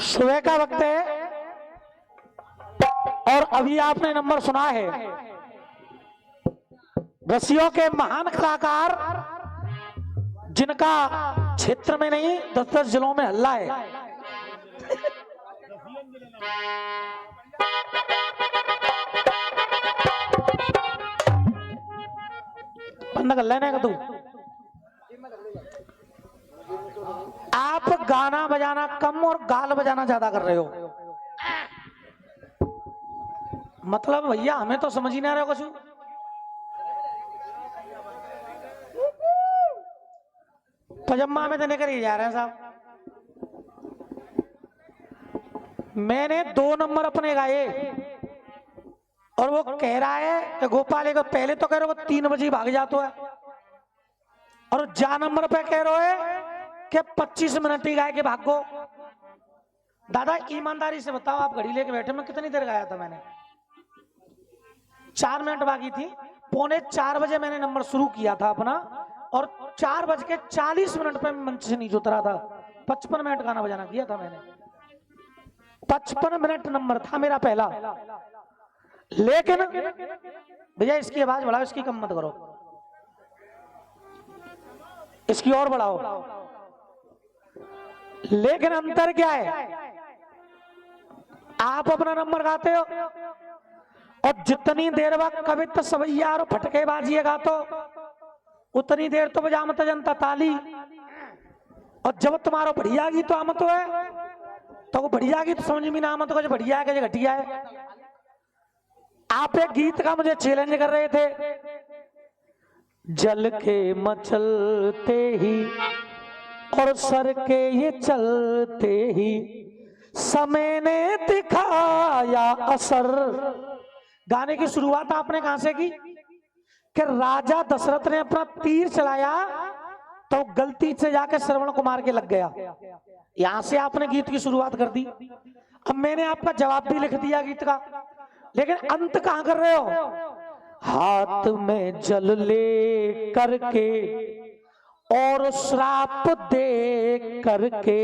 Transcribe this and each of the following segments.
सुबह का वक्त है और अभी आपने नंबर सुना है रसियों के महान कलाकार जिनका क्षेत्र में नहीं 10-10 जिलों में हल्ला है। बंद कर लेने का तू। आप गाना बजाना कम और गाल बजाना ज्यादा कर रहे हो। मतलब भैया हमें तो समझ ही नहीं आ रहा कुछ। पजम्मा में देने कर ही जा रहे हैं साहब। मैंने 2 नंबर अपने गाए और वो कह रहा है कि गोपाल को पहले तो कह रहे हो 3 बजे भाग जाता है और जा नंबर पे कह रहे हो कि 25 मिनट ही गाय के भागो। दादा ईमानदारी से बताओ, आप घड़ी लेके बैठे, मैं कितनी देर गाया था? मैंने 4 मिनट बाकी थी। 3:45 बजे मैंने नंबर शुरू किया था अपना और 4:40 पे मंच से नीचे उतरा था। 55 मिनट गाना बजाना किया था मैंने। 55 मिनट नंबर था मेरा पहला। लेकिन भैया इसकी आवाज बढ़ाओ, इसकी कम मत करो, इसकी और बढ़ाओ। लेकिन अंतर क्या है, आप अपना नंबर गाते हो और जितनी देर बाद कविता सवैया और फटके बाजिएगा तो उतनी देर तो बजा मत जनता ताली। और जब तुम्हारा बढ़िया गीत तो आमत है तो वो बढ़िया गीत समझ में ना आमत को, जो बढ़िया है कि घटिया है। आप एक गीत का मुझे चैलेंज कर रहे थे, जल के मचलते ही और सर के ये चलते ही समय ने दिखाया असर। गाने की शुरुआत आपने कहां से की कि राजा दशरथ ने अपना तीर चलाया तो गलती से जाके श्रवण कुमार के लग गया। यहां से आपने गीत की शुरुआत कर दी। अब मैंने आपका जवाब भी लिख दिया गीत का, लेकिन अंत कहां कर रहे हो? हाथ में जल ले करके और श्राप दे करके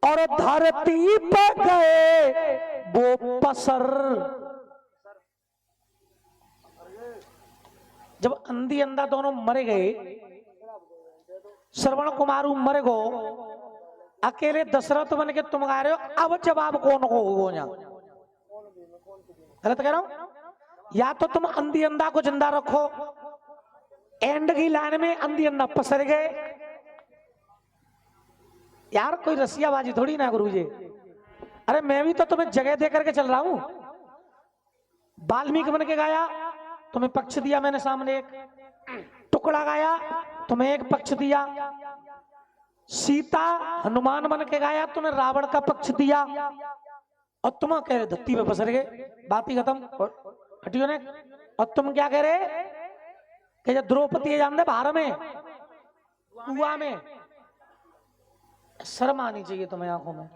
और धरती पर गए वो पसर। जब अंधी अंधा दोनों मरे गए, श्रवण कुमारू मर गो, अकेले दशरथ बन के तुम गा रहे हो, अब जवाब कौन को? गलत कह रहा हूं? या तो तुम अंधी अंधा को जिंदा रखो, एंड की लाइन में अंधी अंधा पसर गए। यार कोई रसियाबाजी थोड़ी ना गुरुजी। अरे मैं भी तो तुम्हें जगह दे करके चल रहा हूं। वाल्मीकि बन के गाया, तुम्हें पक्ष दिया मैंने सामने, एक टुकड़ा गाया तुम्हें एक पक्ष दिया। सीता हनुमान बन के गाया, तुम्हें रावण का पक्ष दिया और तुम कह रहे धरती पे पसर गए, बात ही खत्म, हटियो ने। और तुम क्या कह रहे कि जब द्रौपदी जान दे बाहर में कुआ में, शर्म आनी चाहिए तुम्हें आंखों में।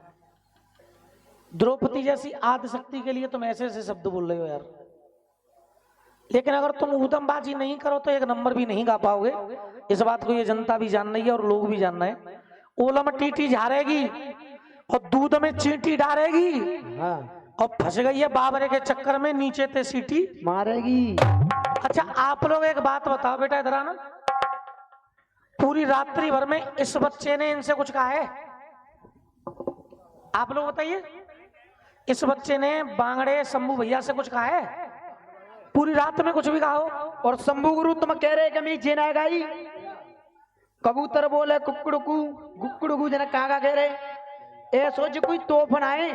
द्रौपदी जैसी आदि शक्ति के लिए तुम ऐसे ऐसे शब्द बोल रहे हो यार। लेकिन अगर तुम ऊधमबाजी नहीं करो तो एक नंबर भी नहीं गा पाओगे। इस बात को ये जनता भी जान रही है और लोग भी जान रहे हैं। ओला में टीटी झारेगी और दूध में चींटी डालेगी। हाँ। और फंस गई है बाबरे के चक्कर में, नीचे ते सीटी मारेगी। अच्छा आप लोग एक बात बताओ बेटा, इधर आना। पूरी रात्रि भर में इस बच्चे ने इनसे कुछ कहा है? आप लोग बताइए, इस बच्चे ने बांगड़े शंभू भैया से कुछ कहा है? पूरी रात में कुछ भी कहा हो? और शंभू गुरु तुम कह रहे कि मैं जेना गाई, कबूतर बोले कुकड़कू गुकड़कू जना कागा कह रहे। ए सोच कोई तोहफन आए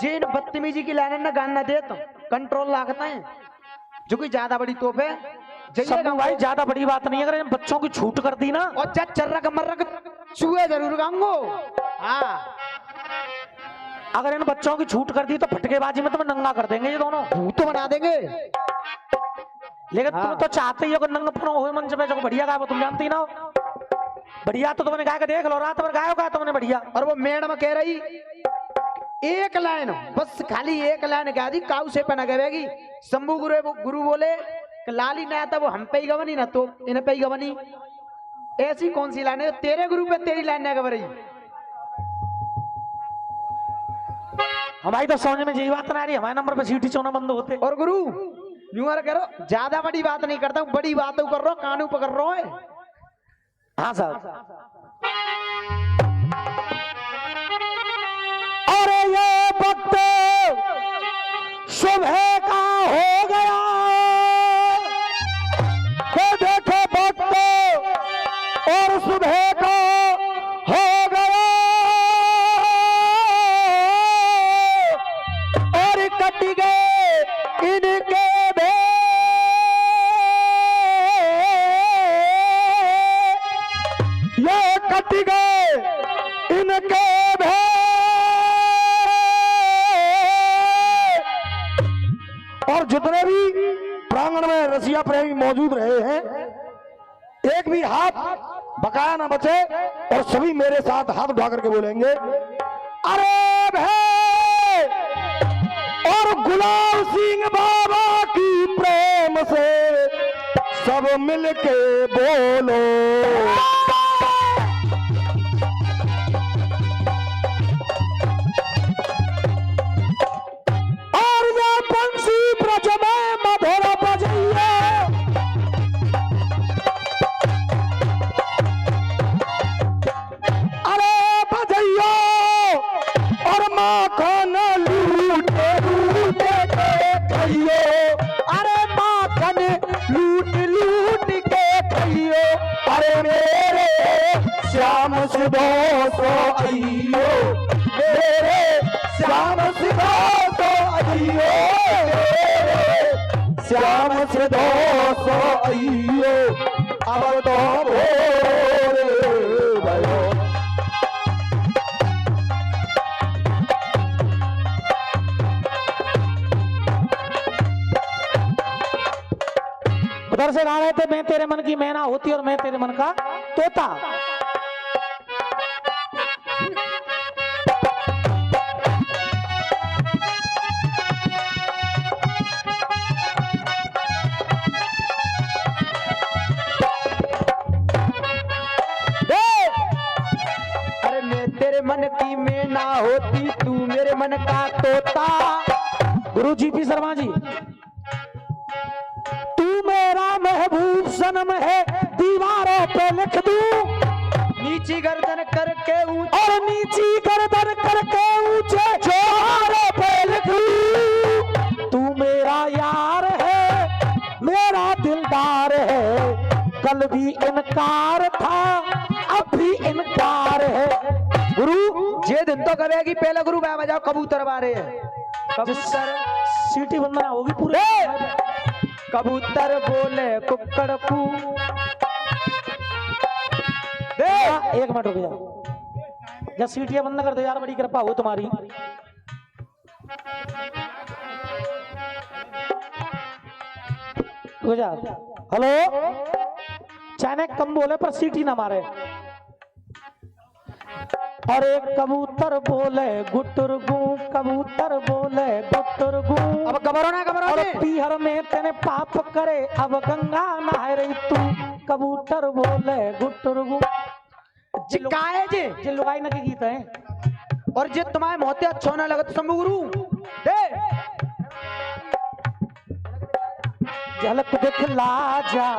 जिन बदतमीजी की लाइन न गाना दे तो कंट्रोल लागता है, जो कोई ज्यादा बड़ी तोहफ है। भाई ज्यादा बड़ी बात नहीं है, अगर इन बच्चों की छूट कर दी ना और चर्रक मर्रक चूहे जरूर गाऊंगो। हाँ अगर इन बच्चों की छूट कर दी तो फटकेबाजी में तुम्हें नंगा कर देंगे ये दोनों, तो बना देंगे। लेकिन तुम तो चाहते ही हो कि नंगा हो मंच में, जो बढ़िया गाया वो तुम जानती ही ना हो। बढ़िया तो तुमने गाया, देख लो रात भर गाया होगा तुमने बढ़िया। और वो मैडम कह रही एक लाइन, बस खाली एक लाइन गा दी, काऊ से पना गवेगी। शंभू गुरु बोले कि लाली ना था वो हम पे ही गवनी ना तो इन पे ही गवनी। ऐसी कौन सी लाइन है तेरे गुरु पे तेरी लाइन ना गव रही? हमारी तो समझ में यही बात ना आ रही, हमारे नंबर पे सीटी चोना बंद होते। और गुरु न्यूअर करो, ज्यादा बड़ी बात नहीं करता हूँ, बड़ी बात कर रहा हूँ, कानू पकड़ रहा है। हाँ साहब। अरे ये वक्त सुबह का हो गया, तो देखे वक्त और सुबह का हो गया, और कट गए इनके भेद, ये कट गए इनके भेद, और जितने भी प्रांगण में रसिया प्रेमी मौजूद रहे हैं, एक भी हाथ बकाया ना बचे, और सभी मेरे साथ हाथ उठा करके बोलेंगे अरे भाई, और गुलाब सिंह बाबा की प्रेम से सब मिलके बोलो। और ये बंसी ब्रज में मधुर बजैया, अरे बजैया, और माखन लूटे लूटे के खइयो, अरे माखन लूट लूट के खइयो, अरे मेरे श्याम सुबो सो आइयो, मेरे श्याम सुबो सो आइयो, मेरे श्याम सुबो सो आइयो, अब तो भोर भयो। उधर से गा रहे थे मैं तेरे मन की मैना होती और मैं तेरे मन का तोता। अरे मैं तेरे मन की मैना होती, तू मेरे मन का तोता। गुरु जीपी शर्मा जी, तू मेरा महबूब सनम है, दीवारों पे लिख दूं, नीची गर्दन करके ऊंचा, और नीची गर्दन करके ऊंचे चौहारों पे लिख दूं, तू मेरा यार है, मेरा दिलदार है, कल भी इनकार था, अब भी इनकार है। गुरु ये दिन तो करेगी, पहले गुरु बाबा जाओ कबूतर बारे कबूतर, सीटी बंदना होगी पूरे। कबूतर बोले कुक्कड़ कू। एक मिनट रुक जाओ, जब सीटियां बंद कर दो यार, बड़ी कृपा हो तुम्हारी। रुक जा। हेलो, चाइना कम बोले पर सीटी ना मारे। और एक कबूतर बोले गुटुरगू, कबूतर बोले गुटुरगू, अब कबरो ना कबरो और ने। पीहर में तेने पाप करे, अब गंगा नहाए रही तू, कबूतर बोले गुटुरगू। चिकाए जे जे लुगाई न के गीत है, और जे तुम्हारे मोते अच्छो ना लगत शंभू गुरु दे झलक दिखला जा।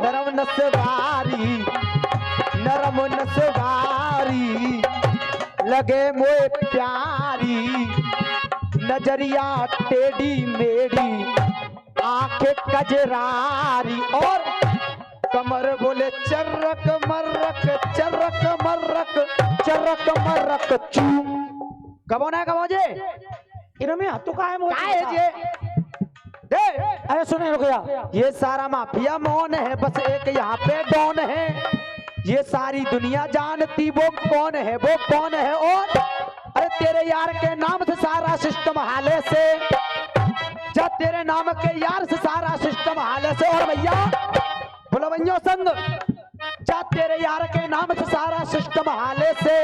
नरम नसवारी, नरम नसवारी, लगे मोए प्यारी, नजरिया टेढ़ी मेरी, आंखें कजरारी, और कमर बोले चर्रक मर्रक, चर्रक मर्रक, चर्रक मर्रक चूम। कबो ना कबो जे इनमें हाथों का है काय है जे दे। अरे सुने रुक जा, ये सारा माफिया मौन है, बस एक यहाँ पे डॉन है, ये सारी दुनिया जानती वो कौन है, वो कौन है। और अरे तेरे यार के नाम से सारा सिस्टम हाले से, जब तेरे नाम के यार से सारा सिस्टम हाले से, और भैया बोलो भैया संग, जब तेरे यार के नाम से सारा सिस्टम हाले से।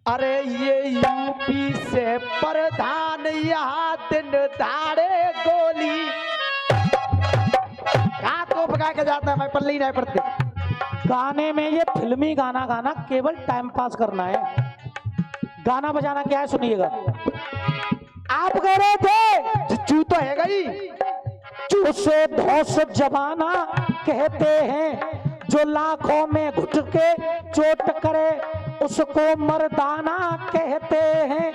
अरे ये यूपी से प्रधान यहाँ दिन दाड़े गोली, कहा तो पका के जाता है, मैं पल्ले ही नहीं पड़ते। गाने में ये फिल्मी गाना गाना केवल टाइम पास करना है, गाना बजाना क्या है सुनिएगा। आप कह रहे थे चू तो है गई। उसे धौस जमाना कहते हैं, जो लाखों में घुट के चोट करे उसको मर्दाना कहते हैं।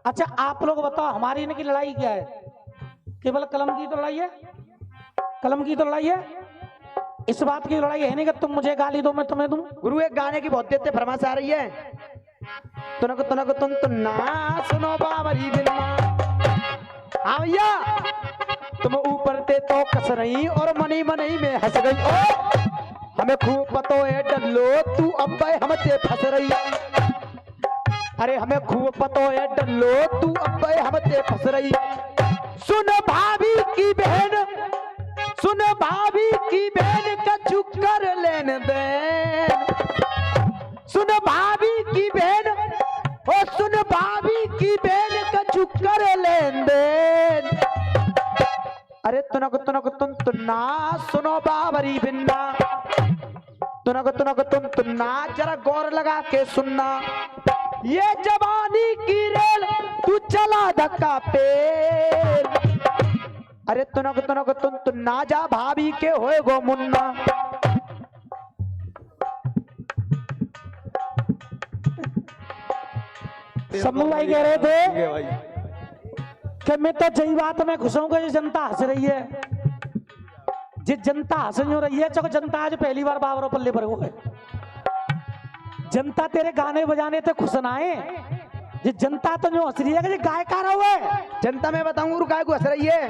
अच्छा आप लोग बताओ हमारी इनकी लड़ाई क्या है? केवल कलम की तो लड़ाई है? कलम की तो लड़ाई है? इस बात की लड़ाई है नहीं कि तुम मुझे गाली दो मैं तुम्हें दूं। गुरु एक गाने की बहुत देर से फरमाइश आ रही है। तुनक तुन तुन्ना सुनो बाबरी बिन्ना। हाँ भैया तुम ऊपर ते तो कस रही और मनी मनी में हंस गई। ओ हमें खूब पतो है डल्लो तू अब हम ते फंस रही। अरे हमें खूब पतो है डल्लो तू अब हम ते फंस रही। सुन भाभी की बहन, सुन भाभी की बहन का चुकर लेन देन। सुन भाभी की बहन, ओ सुन भाभी की बहन का चुकर लेन देन। अरे तुनक तुन तुन्ना सुनो बाबरी बिन्ना। तुनक तुन तुन्ना जरा गौर लगा के सुनना। ये जवानी की रेल तू चला धक्का पेल। अरे तुनक तुन तुन्ना जा भाभी के होए गो मुन्ना। शम्भू भाई कह रहे थे कि मैं तो जई बात में खुश हूं कि जनता हंस रही है। जिस जनता हंस हो रही है, चलो जनता आज पहली बार बाबरों पल्ले पर हुआ है। जनता तेरे गाने बजाने थे खुश ना है। जिस जनता तो जो हंस रही है कि गायकार हुआ है। जनता में बताऊं गाय को हंस रही है।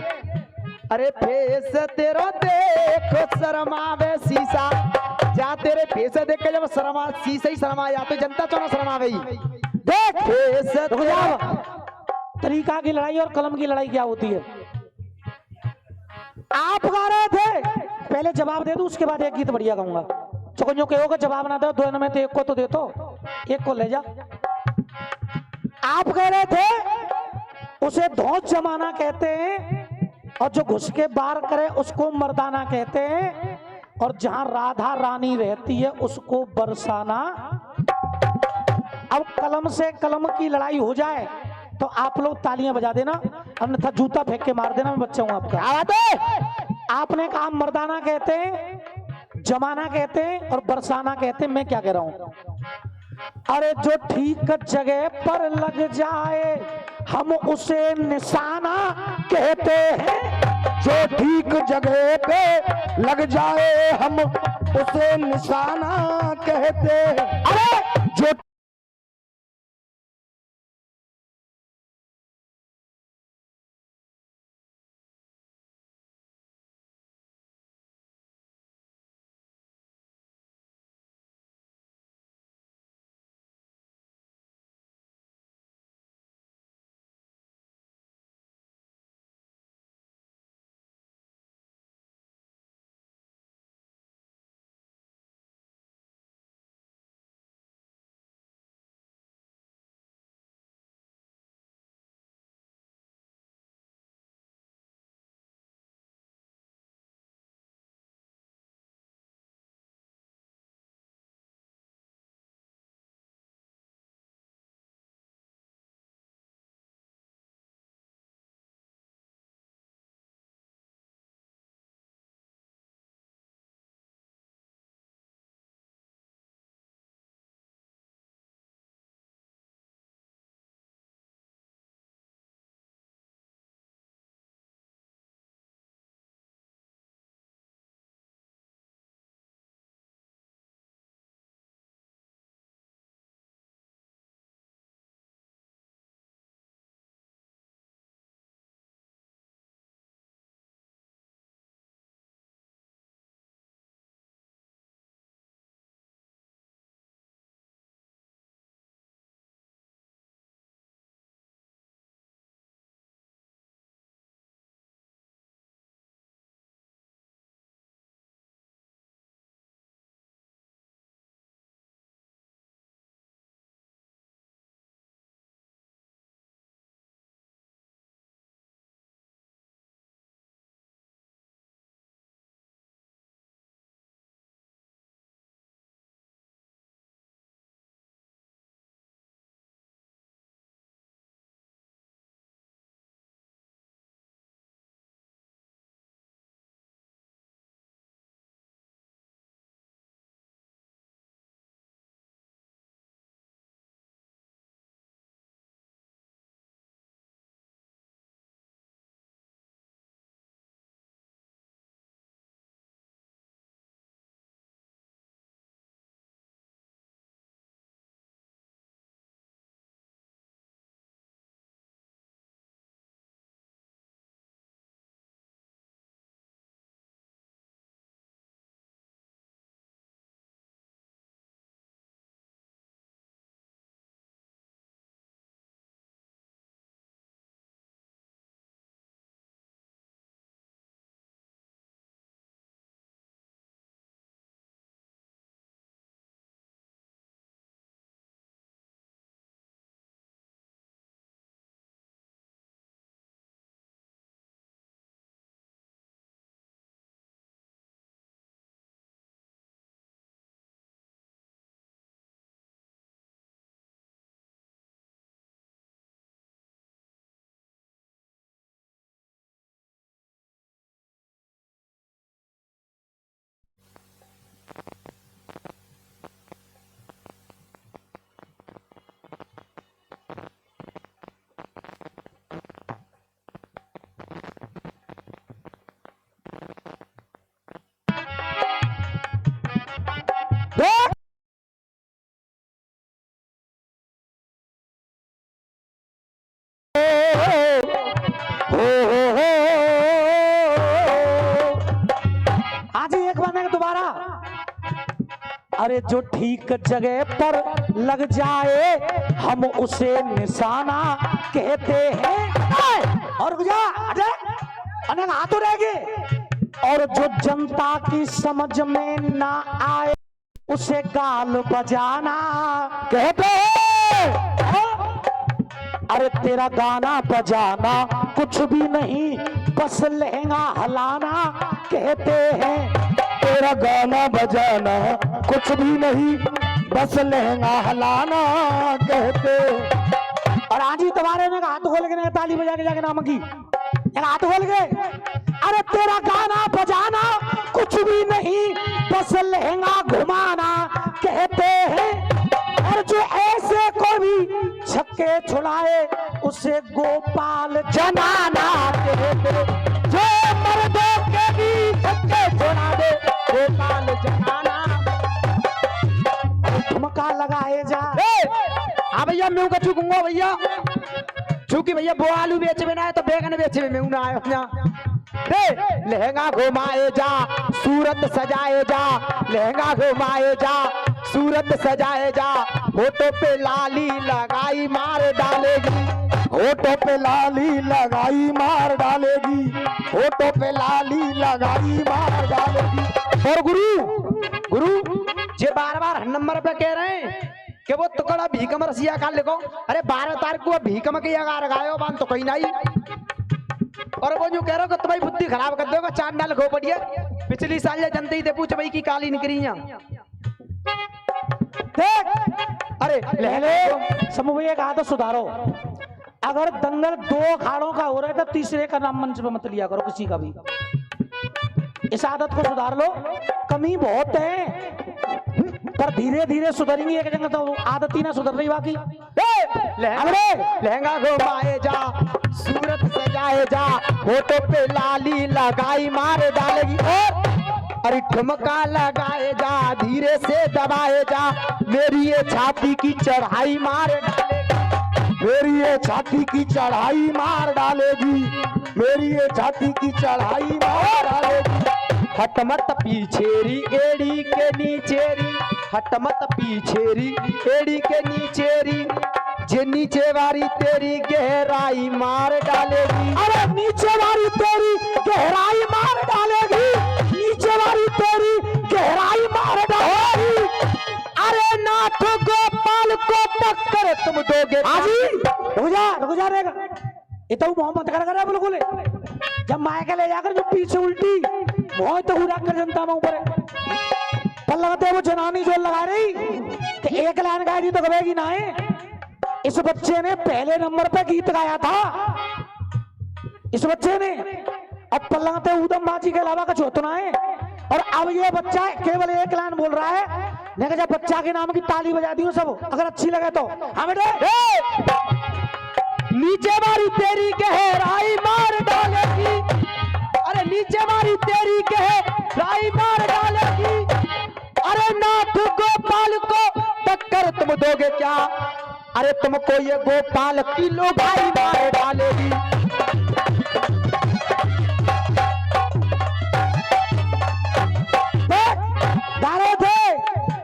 अरे फेस तेरा देखो शर्मावे शीशा। जा तेरे फेस देख के जब शर्मा शीशा ही शर्मा जा तो जनता तो ना शर्मावे ही। देख फेस तरीका की लड़ाई और कलम की लड़ाई क्या होती है? आप गा रहे थे, पहले जवाब दे दो उसके बाद एक गीत बढ़िया गाऊंगा। चुकंजो कहोगे जवाब ना दो, दो में तो एक को तो दे तो, एक को ले जा। आप कह रहे थे उसे धौंस जमाना कहते हैं और जो घुस के बार करे उसको मर्दाना कहते हैं, और जहां राधा रानी रहती है उसको बरसाना। अब कलम से कलम की लड़ाई हो जाए तो आप लोग तालियां बजा देना, अन्यथा जूता फेंक के मार देना, मैं बच्चा हूं आपका। आवाज है? आपने कहा मर्दाना कहते हैं, जमाना कहते हैं और बरसाना कहते हैं। मैं क्या कह रहा हूं? अरे जो ठीक जगह पर लग जाए हम उसे निशाना कहते हैं। जो ठीक जगह पे लग जाए हम उसे निशाना कहते हैं। अरे जो अरे जो ठीक जगह पर लग जाए हम उसे निशाना कहते हैं। और रुक जा, अरे अनेक हाथ रह गए। और जो जनता की समझ में ना आए उसे गाल बजाना कहते हैं। अरे तेरा गाना बजाना कुछ भी नहीं, बस लहंगा हलाना कहते हैं। तेरा गाना बजाना कुछ भी नहीं, बस लहंगा हलाना कहते। और आज ही तुम्हारे में हाथ खोल के ताली बजा के जाके नाम की हाथ खोल के, अरे तेरा गाना बजाना कुछ भी नहीं, बस लहंगा घुमाना कहते हैं। और जो ऐसे को भी छक्के छुड़ाए उसे गोपाल जनाना कहते। जो मर्दों के भी छक्के छुड़ा दे गोपाल जनाना। ठुमका लगाए जा। हाँ भैया मैं का चुकूंगा भैया, चूंकि भैया वो आलू बेचे बिना है तो बैगन बेचे में ना आयो यहाँ। लहंगा घुमाए जा सूरत सजाए जा, लहंगा घुमाए जा सूरत सजाए जा, होठों पे लाली लगाई मार डालेगी, होठों पे लाली लगाई मार डालेगी, होठों पे लाली लगाई मार डालेगी। और गुरु जे बार बार नंबर पे कह रहे हैं कि वो तुकड़ा भीकम रसिया का लिखो। अरे 12 तारीख को भीकम के अगार गायो बान तो कहीं नहीं। और वो जो कह रहे हो कि तुम्हारी बुद्धि खराब कर दोगे, 4 ना लिखो पड़िए। पिछली साल ये जनते ही थे पूछ भाई की काली निकली यहाँ। अरे लहले समूह भैया कहा तो सुधारो। अगर दंगल 2 अखाड़ों का हो रहा है तो तीसरे का नाम मंच पे मत लिया करो किसी का भी। इस आदत को सुधार लो, कमी बहुत है पर धीरे धीरे सुधरेंगी। एक जगह तो आदत ही ना सुधर रही बाकी। लहंगा घुमाए जा सूरत सजाए जा, होठों पे लाली लगाई मार डालेगी। अरे ठुमका लगाए जा धीरे से दबाए जा, मेरी ये छाती की चढ़ाई मार डालेगी, मेरी ये छाती की चढ़ाई मार डालेगी, मेरी ये छाती की चढ़ाई मार डालेगी। हटमत पीछेरी एड़ी के नीचेरी, हटमत पीछेरी एड़ी के नीचेरी, जे नीचे वारी तेरी गहराई मार डालेगी। अरे नीचे वाली तेरी गहराई मार डालेगी, नीचे वाली तेरी गहराई मार डालेगी। अरे नाथ गोपाल को टक्कर तुम दोगे। हाजी रुक जा रहेगा ये तो मोहम्मद कर बिल्कुल। जब मायका ले जाकर जो पीछे उल्टी बहुत तो उड़ा कर जनता में ऊपर पर लगाते वो जनानी जो लगा रही कि एक लाइन गाई थी तो गवेगी ना है। इस बच्चे ने पहले नंबर पे गीत गाया था, इस बच्चे ने। अब पल्लंगते उदम बाजी के अलावा कुछ होता है। और अब ये बच्चा केवल एक लाइन बोल रहा है। नहीं जब बच्चा के नाम की ताली बजा दी हो सब, अगर अच्छी लगे तो। हाँ बेटे नीचे मारी तेरी गहराई मार डालेगी, अरे नीचे मारी तेरी गहराई मार डालेगी। अरे नाथ गोपाल को टक्कर तुम दोगे क्या, अरे तुमको ये गोपाल की लोगाई मार डालेगी।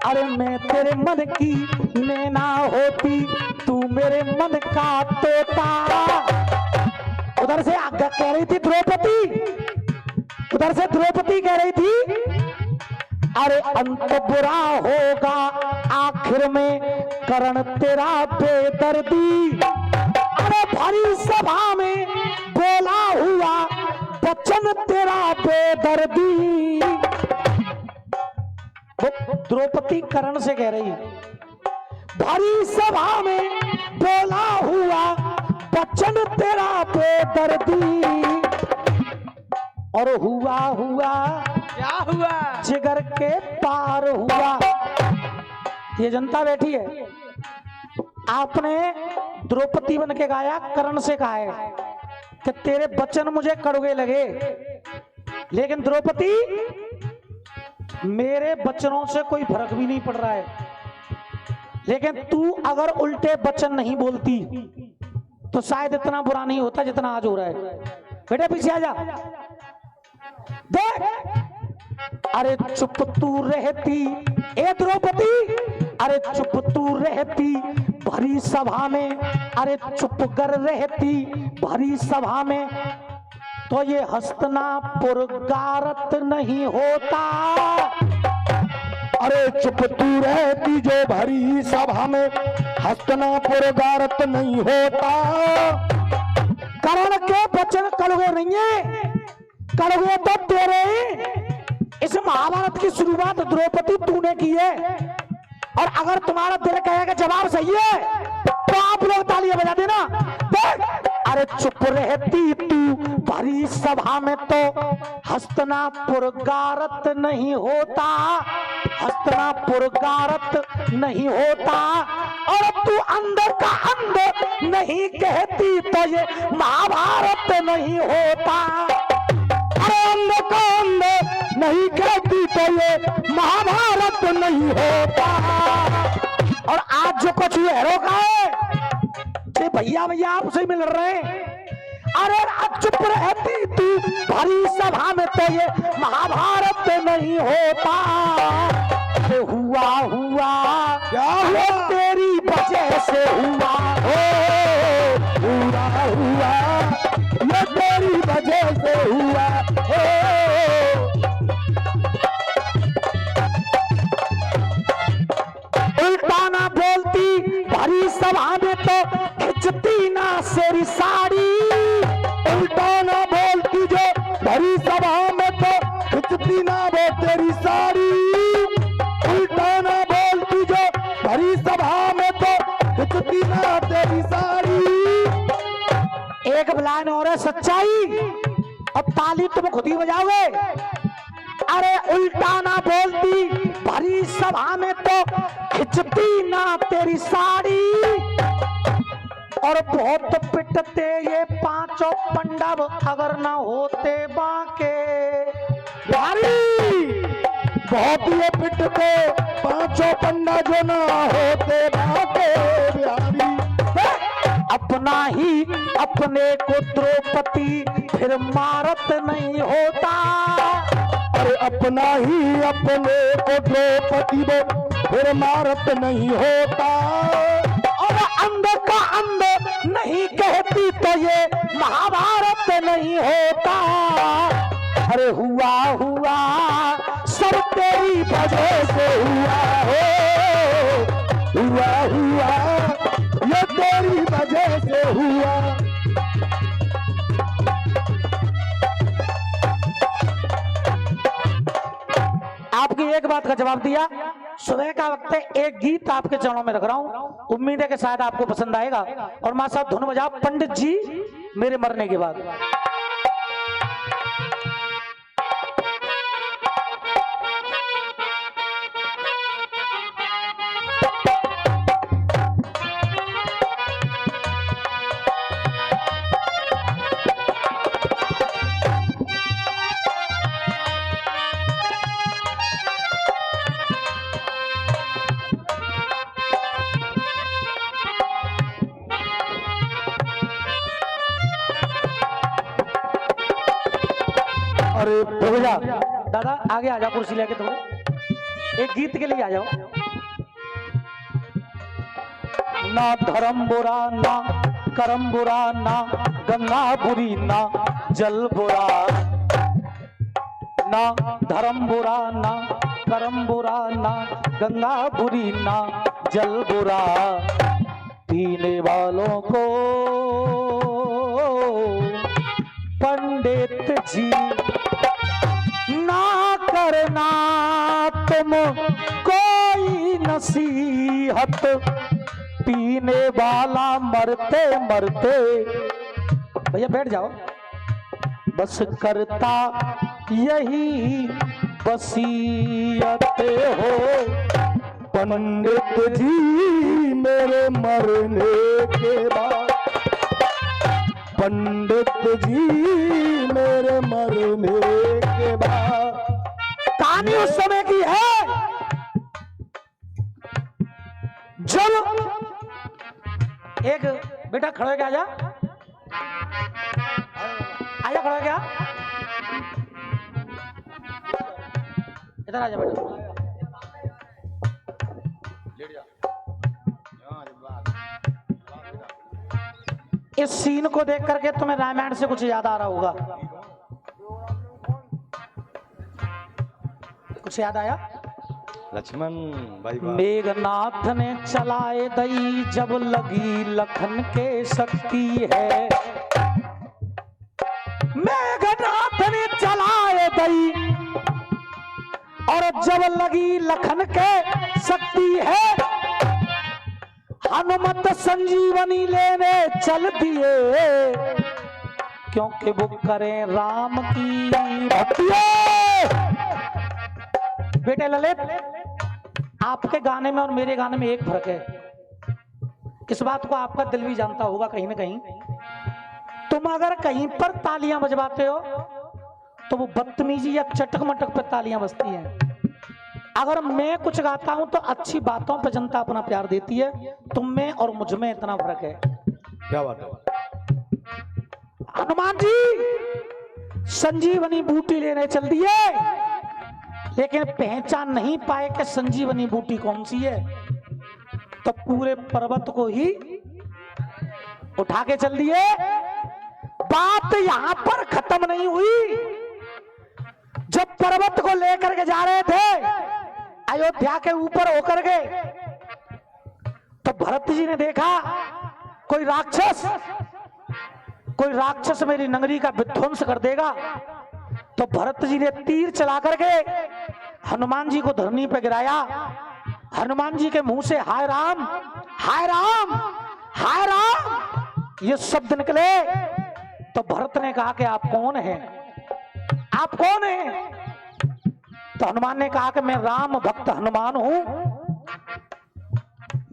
अरे मैं तेरे मन की नैना होती, तू मेरे मन का तोता। उधर से आज्ञा कह रही थी द्रौपदी, उधर से द्रौपदी कह रही थी अरे अंत बुरा होगा आखिर में करण तेरा बेदर्दी। अरे भरी सभा में बोला हुआ वचन तेरा बेदर्दी। द्रौपदी करण से कह रही भरी सभा में बोला हुआ वचन तेरा बेदर्दी। और हुआ क्या हुआ, जिगर के पार हुआ। ये जनता बैठी है, आपने द्रौपदी बन के गाया, कर्ण से कहा है कि तेरे वचन मुझे कड़वे लगे, लेकिन द्रौपदी मेरे वचनों से कोई फर्क भी नहीं पड़ रहा है, लेकिन तू अगर उल्टे वचन नहीं बोलती तो शायद इतना बुरा नहीं होता जितना आज हो रहा है। बेटे पीछे आ जा। देख अरे चुप तू रहती ए द्रौपदी, अरे चुप तू रहती भरी सभा में, अरे चुप कर रहती भरी सभा में, तो ये हस्तिनापुर गारत नहीं होता। अरे चुप तू रहती जो भरी सभा में, हस्तिनापुर गारत नहीं होता। कर्ण के वचन कड़वे नहीं है, कड़वे तो तेरे। इस महाभारत की शुरुआत द्रौपदी तूने की है, और अगर तुम्हारा दिल कहेगा जवाब सही है तो आप लोग तालियां बजा देना। देख, अरे चुप रहती तू भरी सभा में तो हस्तिनापुर गारत नहीं होता, हस्तिनापुर गारत नहीं होता। और तू अंदर का अंदर नहीं कहती तो ये महाभारत नहीं होता। अरे अंदर का अंदर नहीं कहती तो ये महाभारत नहीं होता। और आज जो कुछ हेरो का है, ये भैया भैया आपसे मिल रहे हैं। अरे चुप रहती तू भरी सभा में तो ये महाभारत नहीं होता। अरे हुआ हुआ क्या हुआ? तेरी वजह से हुआ, हुआ हुआ ये तेरी वजह से हुआ। उल्टा ना बोलती भरी सभा में तो खिंचती ना सेरी साड़ी। उल्टा ना बोलती जो भरी सभा में तो खिंचती ना वो तेरी साड़ी। उल्टा ना बोलती जो भरी सभा में तो खिंचती ना तेरी साड़ी। एक लाइन और है सच्चाई, अब ताली तुम खुद ही बजाओगे। अरे उल्टा ना बोलती भरी सभा में तो खिंचती ना तेरी साड़ी। और बहुत पिटते ये पांचों पंडव अगर ना होते बाके बिहारी, बहुत ये पिटते पांचों पंडा जो ना होते बाके बिहारी। अपना ही अपने को द्रौपदी फिर मारत नहीं होता। अरे अपना ही अपने को द्रौपदी वो फिर मारत नहीं होता। और अंदर का अंदर नहीं कहती तो ये महाभारत नहीं होता। अरे हुआ हुआ सब तेरी वजह से हुआ, हुआ हुआ ये तेरी वजह से हुआ। आपकी एक बात का जवाब दिया। सुबह का वक्त है, एक गीत आपके चरणों में रख रहा हूं, उम्मीद है कि शायद आपको पसंद आएगा। और मां साहब धुन बजाओ पंडित जी मेरे मरने के बाद। अरे रुक जा दादा, आगे आ जाओ कुर्सी लेके, थोड़े एक गीत के लिए आ जाओ। ना धर्म बुरा ना कर्म बुरा, ना गंगा बुरी ना जल बुरा। ना धर्म बुरा ना कर्म बुरा, ना गंगा बुरी ना जल बुरा। पीने वालों को पंडित जी ना करना तुम कोई नसीहत। पीने वाला मरते मरते, भैया बैठ जाओ, बस करता यही वसीयत हो। पंडित जी मेरे मरने के बाद, पंडित जी मेरे मरने के बाद। कहानी उस समय की है जब एक बेटा खड़ा हो गया, आजा आजा, खड़ा हो गया। इधर आ जा बेटा। इस सीन को देख करके तुम्हें रामायण से कुछ याद आ रहा होगा। कुछ याद आया? लक्ष्मण भाई बात। मेघनाथ ने चलाए दई जब लगी लखन के शक्ति है। मेघनाथ ने चलाए दई और जब लगी लखन के शक्ति है, हनुमत संजीवनी लेने चल दिए, क्योंकि वो करें राम की भक्ति। बेटे ललित, आपके गाने में और मेरे गाने में एक फर्क है। इस बात को आपका दिल भी जानता होगा कहीं ना कहीं। तुम अगर कहीं पर तालियां बजवाते हो तो वो बदतमीजी या चटक मटक पर तालियां बजती हैं। अगर मैं कुछ गाता हूं तो अच्छी बातों पर जनता अपना प्यार देती है। तुम में और मुझ में इतना फर्क है। क्या बात है? हनुमान जी संजीवनी बूटी लेने चल दिए, लेकिन पहचान नहीं पाए कि संजीवनी बूटी कौन सी है। तो पूरे पर्वत को ही उठा के चल दिए। बात यहां पर खत्म नहीं हुई। जब पर्वत को लेकर के जा रहे थे अयोध्या के ऊपर होकर के, तो भरत जी ने देखा कोई राक्षस मेरी नगरी का विध्वंस कर देगा। तो भरत जी ने तीर चला करके हनुमान जी को धरनी पे गिराया। हनुमान जी के मुंह से हाय राम हाय राम हाय राम ये शब्द निकले। तो भरत ने कहा कि आप कौन हैं? आप कौन हैं? तो हनुमान ने कहा कि मैं राम भक्त हनुमान हूं,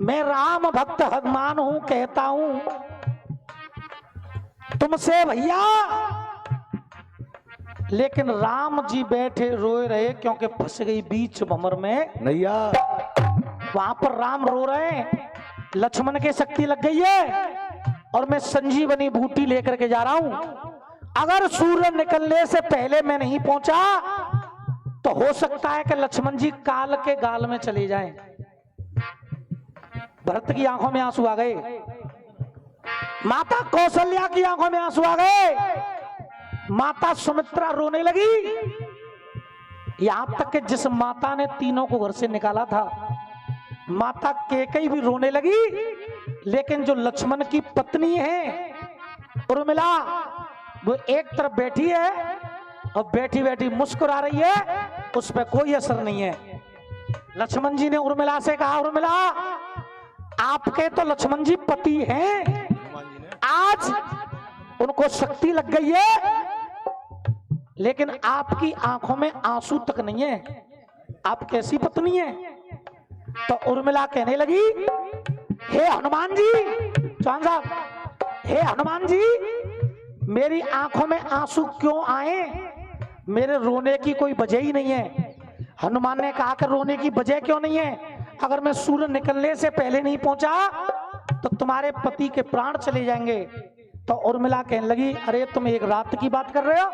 मैं राम भक्त हनुमान हूं, कहता हूं तुमसे भैया। लेकिन राम जी बैठे रोए रहे, क्योंकि फंस गई बीच भंवर में नैया। वहां पर राम रो रहे हैं, लक्ष्मण के शक्ति लग गई है और मैं संजीवनी बूटी लेकर के जा रहा हूं। अगर सूर्य निकलने से पहले मैं नहीं पहुंचा तो हो सकता है कि लक्ष्मण जी काल के गाल में चले जाएं। भरत की आंखों में आंसू आ गए, माता कौशल्या की आंखों में आंसू आ गए, माता सुमित्रा रोने लगी। यहां तक कि जिस माता ने तीनों को घर से निकाला था, माता कैकेयी भी रोने लगी। लेकिन जो लक्ष्मण की पत्नी है उर्मिला, वो एक तरफ बैठी है और बैठी बैठी मुस्कुरा रही है, उस पर कोई असर नहीं है। लक्ष्मण जी ने उर्मिला से कहा, उर्मिला आपके तो लक्ष्मण जी पति हैं, आज उनको शक्ति लग गई है, लेकिन आपकी आंखों में आंसू तक नहीं है, आप कैसी पत्नी है? तो उर्मिला कहने लगी, हे हनुमान जी, चौहान साहब, हे हनुमान जी, मेरी आंखों में आंसू क्यों आए? मेरे रोने की कोई वजह ही नहीं है। हनुमान ने कहा कि रोने की वजह क्यों नहीं है? अगर मैं सूर्य निकलने से पहले नहीं पहुंचा तो तुम्हारे पति के प्राण चले जाएंगे। तो उर्मिला कहने लगी, अरे तुम एक रात की बात कर रहे हो,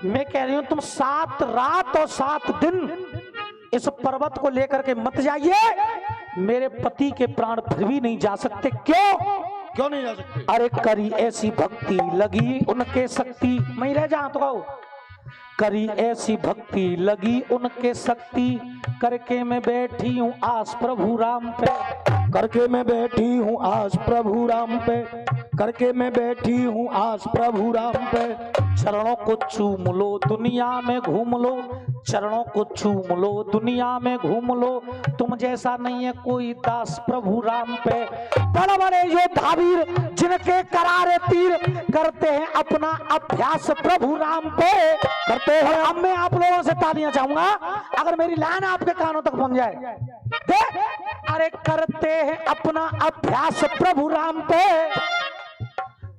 मैं कह रही हूं तुम 7 रात और 7 दिन इस पर्वत को लेकर के मत जाइए, मेरे पति के प्राण फिर भी नहीं जा सकते। क्यों नहीं जा सकते? अरे करी ऐसी भक्ति लगी उनके शक्ति, मैं रह जा तो कहो, करी ऐसी भक्ति लगी उनके शक्ति, करके मैं बैठी हूँ आस प्रभु राम पे, करके मैं बैठी हूँ आस प्रभु राम पे, करके मैं बैठी हूँ आस प्रभु राम पे। चरणों को चूम लो दुनिया में घूम लो, चरणों को चूम लो दुनिया में घूम लो, तुम जैसा नहीं है कोई दास प्रभु राम पे। बड़े बड़े योद्धा वीर जिनके करारे तीर करते हैं अपना अभ्यास प्रभु राम पे करते हैं। अब मैं आप लोगों से तालियां चाहूंगा अगर मेरी लाइन आपके कानों तक पहुंच जाए। अरे करते हैं अपना अभ्यास प्रभु राम पे,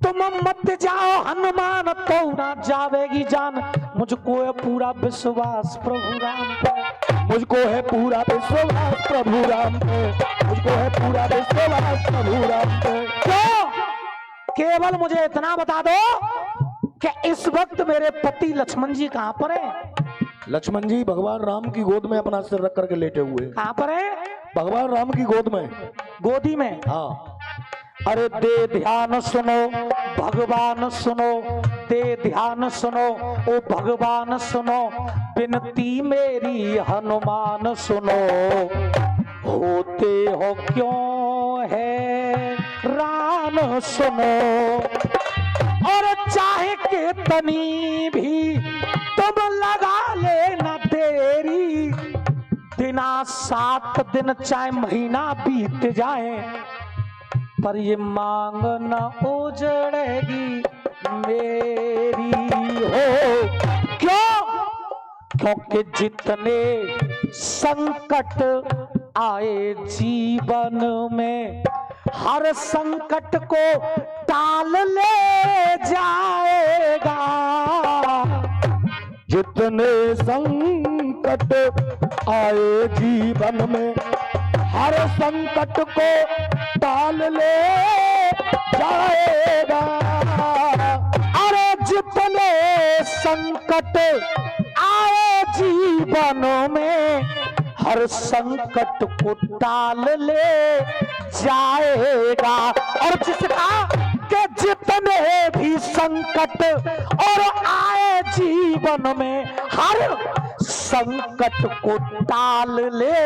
तुम मत जाओ हनुमान तो ना जावेगी जान, मुझको है पूरा विश्वास प्रभु राम पे, मुझको है पूरा विश्वास प्रभु राम पे, मुझको है पूरा विश्वास प्रभु राम पे। क्यों? केवल मुझे इतना बता दो कि इस वक्त मेरे पति लक्ष्मण जी कहां पर हैं? लक्ष्मण जी भगवान राम की गोद में अपना सिर रख करके लेटे हुए। कहाँ पर है? भगवान राम की गोद में। गोदी में। हाँ। अरे दे ध्यान सुनो भगवान सुनो, दे ध्यान सुनो ओ भगवान सुनो, विनती मेरी हनुमान सुनो, होते हो क्यों है राम सुनो, और चाहे के तनी भी तुम लगा लेना देरी, दिना 7 दिन चाहे महीना बीत जाए, पर ये मांग न उजड़ेगी मेरी हो। क्यों? क्योंकि जितने संकट आए जीवन में, हर संकट को टाल ले जाएगा, जितने संकट आए जीवन में, हर संकट को टाल ले जाएगा। अरे जितने संकट आए जीवन में, हर संकट को टाल ले जाएगा, और जिसका के जितने भी संकट और आए जीवन में, हर संकट को टाल ले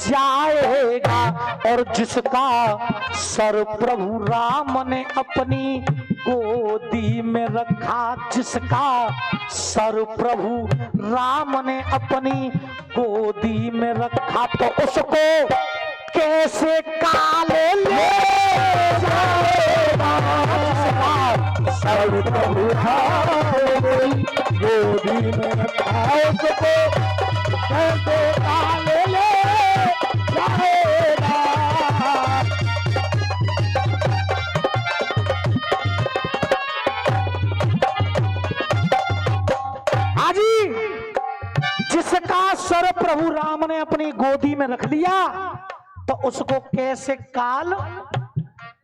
जाएगा, और जिसका सर प्रभु राम ने अपनी गोदी में रखा, जिसका सर प्रभु राम ने अपनी गोदी में रखा, तो उसको कैसे काल ले जाएगा, सर प्रभु राम गोदी में रखा, उसको कैसे काल ले जाएगा। हाजी, जिसका सर प्रभु राम ने अपनी गोदी में रख लिया, तो उसको कैसे काल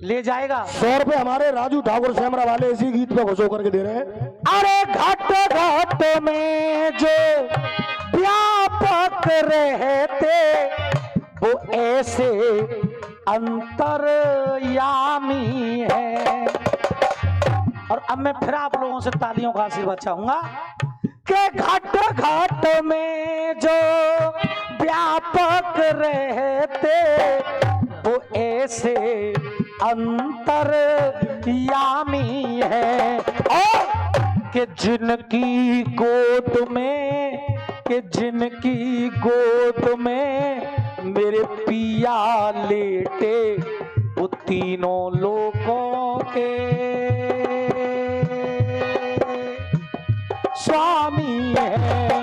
ले जाएगा। 100 रुपए हमारे राजू ठाकुर शैमरा वाले इसी गीत पे घुसो करके दे रहे हैं। अरे घट घट में जो व्यापक रहते, वो ऐसे अंतर्यामी है। और अब मैं फिर आप लोगों से तालियों का आशीर्वाद चाहूंगा कि घट घट में जो व्यापक रहते, वो ऐसे अंतर्यामी है, और कि जिनकी गोद में, कि जिनकी गोद में मेरे पिया लेटे, वो तीनों लोगों के स्वामी है।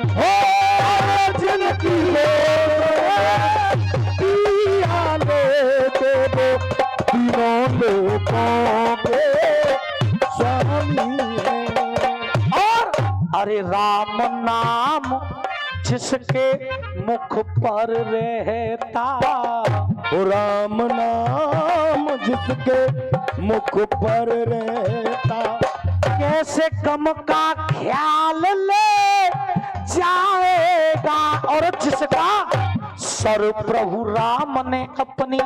हो जिनकी पिया लेटे, वो तीनों लोगों के स्वामी है। और अरे राम नाम जिसके मुख पर रहता, ओ राम नाम जिसके मुख पर रहता, कैसे गम का ख्याल ले जाएगा, और जिसका सर प्रभु राम ने अपनी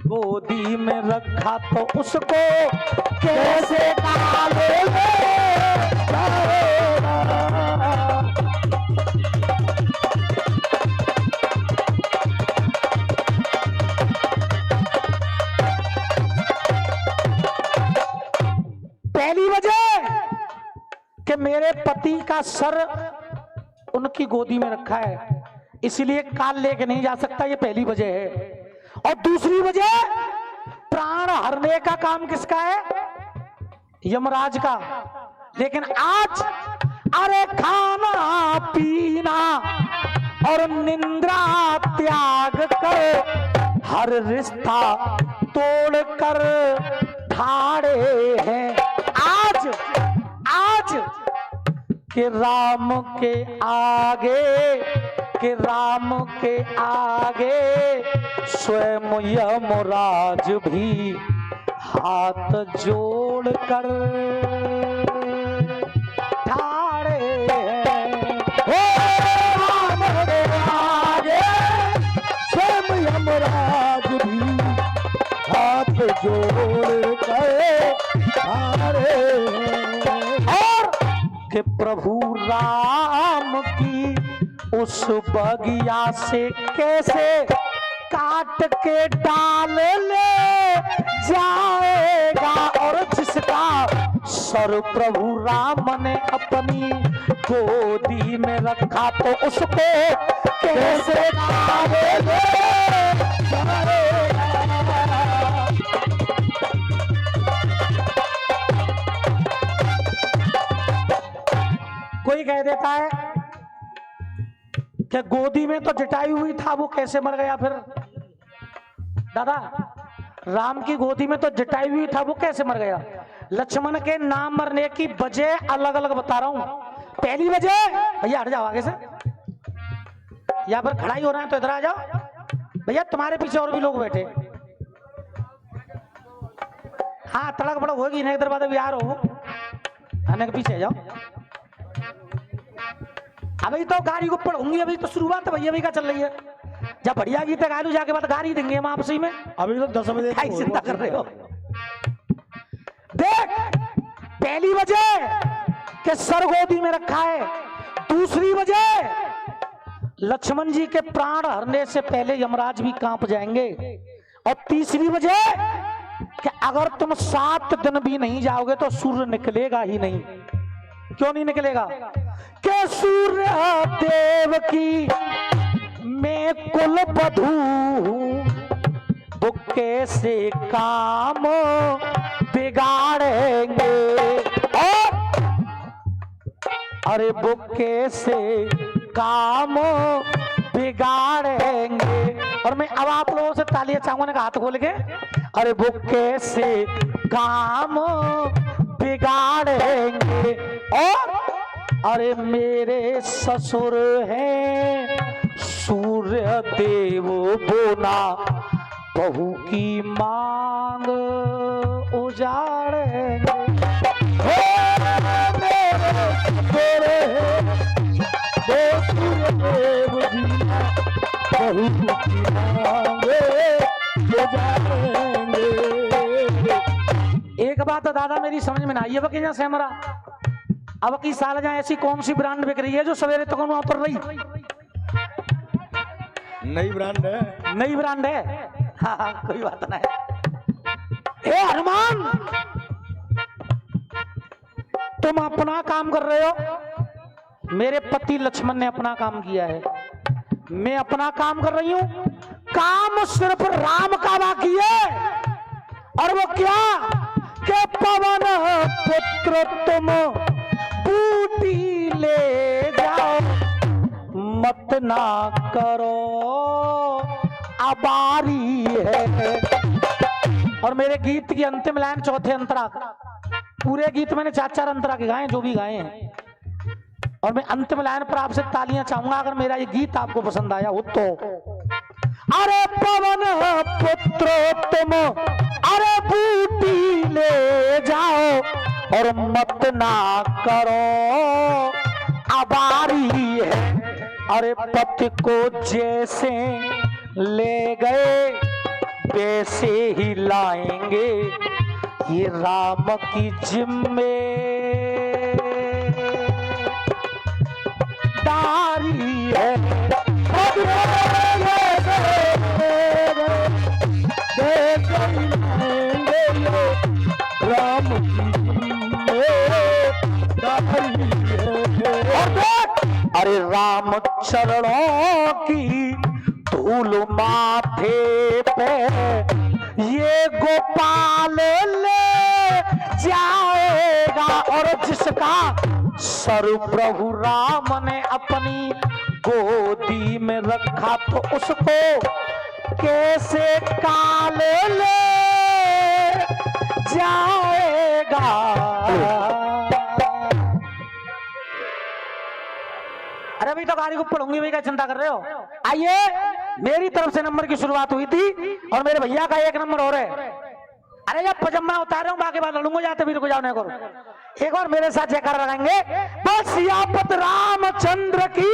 गोदी में रखा, तो उसको कैसे काल ले जाएगा। पहली वजह कि मेरे पति का सर उनकी गोदी में रखा है, इसलिए काल लेके नहीं जा सकता, ये पहली वजह है। और दूसरी वजह, प्राण हरने का काम किसका है? यमराज का। लेकिन आज अरे खाना पीना और निंद्रा त्याग कर, हर रिश्ता तोड़कर ठाड़े हैं आज के राम के आगे, के राम के आगे स्वयं यमराज भी हाथ जोड़कर ठाड़े हैं। ओ जोड़ गए हारे। और कि प्रभु राम की उस बगिया से कैसे काट के डाल ले जाएगा, और जिसका सर प्रभु राम ने अपनी गोदी में रखा तो उसको कैसे डाल ले जाएगा। कोई कह देता है कि गोदी में तो जटायु हुई था, वो कैसे मर गया फिर? दादा, राम की गोदी में तो जटायु हुई था, वो कैसे मर गया? लक्ष्मण के नाम मरने की वजह अलग अलग बता रहा हूं। पहली वजह, भैया हट जाओ आगे से, यहां पर खड़ाई हो रहा है तो इधर आ जाओ। भैया तुम्हारे पीछे और भी लोग बैठे। हाँ, तड़क भड़क होगी ना, इधर बाद बिहार हो, आने के पीछे जाओ। अभी तो गाड़ी को पढ़ूंगी, अभी तो शुरुआत है भैया, अभी क्या चल रही है? जब बढ़िया गीत गालू जाके बाद गाड़ी देंगे हम आपसी में। अभी तो 10 बजे क्या चिंता कर रहे हो? देख, पहली वजह कि सर गोदी में रखा है। दूसरी वजह, लक्ष्मण जी के प्राण हरने से पहले यमराज भी कांप जाएंगे। और तीसरी वजह कि अगर तुम 7 दिन भी नहीं जाओगे तो सूर्य निकलेगा ही नहीं। क्यों नहीं निकलेगा? कि सूर्य देव की मैं कुल बधू हूं, वो कैसे काम बिगाड़ेंगे। और अरे वो कैसे काम बिगाड़ेंगे। और मैं अब आप लोगों से तालियां चाहूंगा ना, हाथ खोल के। अरे वो कैसे काम बिगाड़ेंगे। और अरे मेरे ससुर हैं सूर्य देव, बोना बहू की मांग उजाड़ेंगे। तेरे वो सूर्य देव जी बहू की मांगे जो जाएंगे। एक बात तो दादा मेरी समझ में ना आई है कि जहाँ सहमरा अब की साल जहाँ ऐसी कौन सी ब्रांड बिक रही है जो सवेरे तक वहां उतर रही? नई ब्रांड है, नई ब्रांड है। हाँ हाँ, कोई बात नहीं। हे हनुमान, तुम अपना काम कर रहे हो, मेरे पति लक्ष्मण ने अपना काम किया है, मैं अपना काम कर रही हूं। काम सिर्फ राम का बाकी है। और वो क्या? कि पवन पुत्र तुम बूटी ले जाओ, मत ना करो अबारी है। और मेरे गीत की अंतिम लाइन चौथे अंतरा, पूरे गीत मैंने 4-4 अंतरा के गाए जो भी गाए हैं। और मैं अंतिम लाइन पर आपसे तालियां चाहूंगा अगर मेरा ये गीत आपको पसंद आया हो तो। अरे पवन पुत्र तुम अरे बूटी ले जाओ, और मत ना करो अबारी है। अरे पति को जैसे ले गए वैसे ही लाएंगे, ये राम की जिम्मेदारी है। राम अरे राम चरणों की धूल माथे पे ये गोपाल ले जाएगा, और जिसका सर प्रभु राम ने अपनी गोदी में रखा तो उसको कैसे काल ले जाएगा। अरे भाई तो गाड़ी को पढ़ूंगी, भाई क्या चिंता कर रहे हो? आइए, मेरी तरफ से नंबर की शुरुआत हुई थी और मेरे भैया का 1 नंबर हो रहा है। अरे जब पजम्मा उतार रहा हूँ बाकी बात लड़ूंगा, जाते भी रुक जाओ नहीं करो। एक बार मेरे साथ जयकार लगाएंगे, बस सियापत रामचंद्र की।